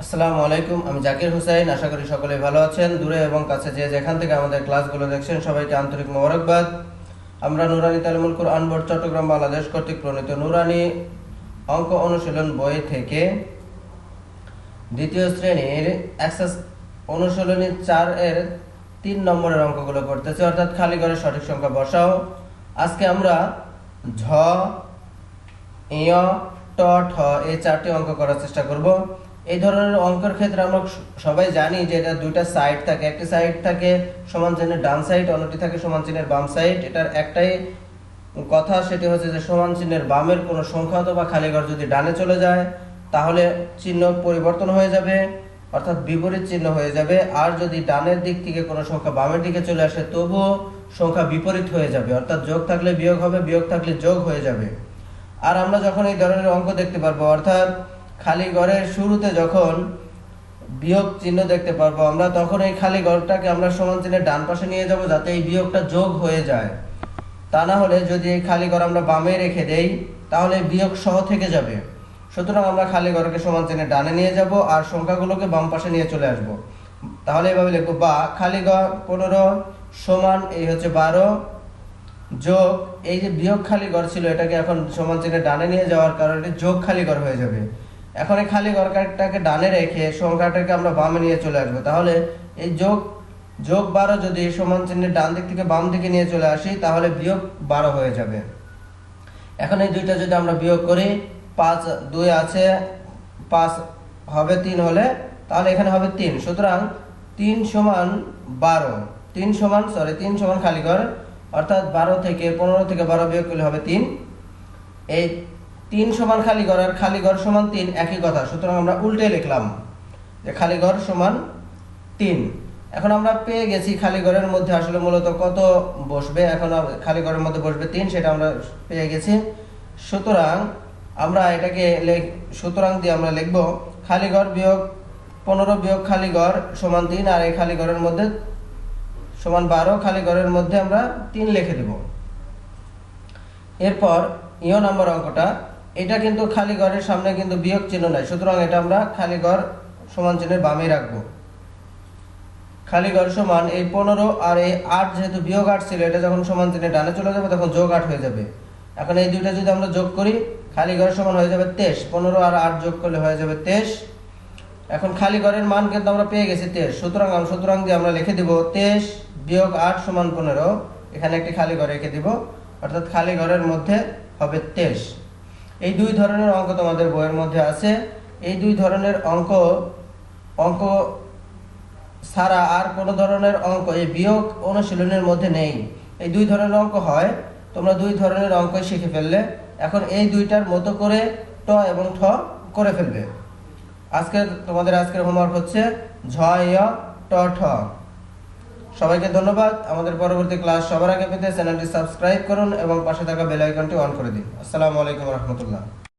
আসসালামু আলাইকুম, আমি জাকির হুসাইন। আশা করি সকলে ভালো আছেন। দূরে এবং কাছে যে যেখান থেকে আমাদের ক্লাসগুলো দেখছেন সবাইকে আন্তরিক মোবারকবাদ। আমরা নুরানি তালিমুল কুরআন বোর্ড চট্টগ্রাম বাংলাদেশ কর্তৃক প্রণীত নুরানি অঙ্ক অনুশীলন বই থেকে দ্বিতীয় শ্রেণীর এক্সারসাইজ অনুশীলনী 4 এর 3 নম্বরের অঙ্কগুলো করতেছি, অর্থাৎ খালি ঘরে সঠিক সংখ্যা বসাও। আজকে আমরা ঝ, ইয়, ট, ঠ এই 4টি অঙ্ক করার চেষ্টা করব। এই ধরনের অঙ্কের ক্ষেত্রে আমরা সবাই জানি যে এটা দুইটা সাইড থাকে, একটি সাইড থাকে সমান চিহ্নের ডান সাইড, অন্যটি থাকে সমান চিহ্নের বাম সাইড। এটার একটাই কথা, সেটি হচ্ছে যে সমান চিহ্নের বামের কোনো সংখ্যা অথবা খালি ঘর যদি ডানে চলে যায় তাহলে চিহ্ন পরিবর্তন হয়ে যাবে, অর্থাৎ বিপরীত চিহ্ন হয়ে যাবে। আর যদি ডানের দিক থেকে কোনো সংখ্যা বামের দিকে চলে আসে তবুও সংখ্যা বিপরীত হয়ে যাবে, অর্থাৎ যোগ থাকলে বিয়োগ হবে, বিয়োগ থাকলে যোগ হয়ে যাবে। আর আমরা যখন এই ধরনের অঙ্ক দেখতে পারবো, অর্থাৎ খালি ঘরের শুরুতে যখন বিয়োগ চিহ্ন দেখতে পারবো আমরা, তখন এই খালি ঘরটাকে আমরা সমান চিহ্নের ডান পাশে নিয়ে যাব যাতে এই বিয়োগটা যোগ হয়ে যায়। তা না হলে যদি এই খালি ঘর আমরা বামে রেখে দেই তাহলে বিয়োগ সহ থেকে যাবে। সুতরাং আমরা খালি ঘরকে সমান চিহ্নের ডানে নিয়ে যাব আর সংখ্যাগুলোকে বাম পাশে নিয়ে চলে আসব। তাহলে এভাবে লিখবো, বা খালি ঘর 15 সমান এই হচ্ছে 12 যোগ এই যে বিয়োগ খালি ঘর ছিল এটাকে এখন সমান চিহ্নের ডানে নিয়ে যাওয়ার কারণে যোগ খালি ঘর হয়ে যাবে। এখন এই খালি ঘরটাকে ডানে রেখে সংখ্যাটাকে আমরা বামে নিয়ে চলে আসবো। তাহলে এই যোগ 12 যদি সমান চিহ্নের ডান দিক থেকে বাম দিকে নিয়ে চলে আসি তাহলে বিয়োগ 12 হয়ে যাবে। এখন এই দুইটা যদি আমরা বিয়োগ করি, 5 2 আছে, 5 হবে 3 হলে, তাহলে এখানে হবে 3। সুতরাং 3 সমান 12, 3 সমান খালি ঘর, অর্থাৎ 12 থেকে 15 থেকে 12 বিয়োগ করলে হবে 3। এই 3 সমান খালি ঘর আর খালি ঘর সমান 3 একই কথা, সুতরাং আমরা উল্টে লিখলাম যে খালি ঘর সমান 3। এখন আমরা পেয়ে গেছি খালি ঘরের মধ্যে আসলে মূলত কত বসবে। এখন খালি ঘরের মধ্যে বসবে 3, সেটা আমরা পেয়ে গেছি। সুতরাং আমরা এটাকে সুতরাং দিয়ে আমরা লিখব খালি ঘর বিয়োগ 15 বিয়োগ খালি ঘর সমান 3, আর এই খালি ঘরের মধ্যে সমান 12, খালি ঘরের মধ্যে আমরা 3 লিখে দেব। এরপর ইয় নম্বর অঙ্কটা, এটা কিন্তু খালি ঘরের সামনে কিন্তু বিয়োগ চিহ্ন নাই, সুতরাং এটা আমরা খালি ঘর সমান চিহ্নের বামে রাখবো। খালি ঘর সমান এই 15 আর এই 8, যেহেতু বিয়োগ 8 ছিল, এটা যখন সমান চিহ্নের ডানে চলে যাবে তখন যোগ 8 হয়ে যাবে। এখন এই দুইটা যদি আমরা যোগ করি খালি ঘর সমান হয়ে যাবে 23, 15 আর 8 যোগ করলে হয়ে যাবে 23। এখন খালি ঘরের মান কিন্তু আমরা পেয়ে গেছি 23, সুতরাং দিয়ে আমরা লিখে দিব 23 বিয়োগ 8 সমান 15। এখানে একটি খালি ঘর রেখে দিব, অর্থাৎ খালি ঘরের মধ্যে হবে 23। এই দুই ধরনের অঙ্ক তোমাদের বইয়ের মধ্যে আছে। এই দুই ধরনের অঙ্ক ছাড়া আর কোনো ধরনের অঙ্ক এই বিয়োগ অনুশীলনের মধ্যে নেই। এই দুই ধরনের অঙ্ক হয়, তোমরা দুই ধরনের অঙ্ক শিখে ফেললে। এখন এই দুইটার মতো করে ট এবং ঠ করে ফেলবে। তোমাদের আজকের হোমওয়ার্ক হচ্ছে ঝ, ইয়, ট, ঠ। সবাইকে ধন্যবাদ। আমাদের পরবর্তী ক্লাস সবার আগে পেতে চ্যানেলটি সাবস্ক্রাইব করুন এবং পাশে থাকা বেল আইকনটি অন করে দিন। আসসালামু আলাইকুম রহমতুল্লাহ।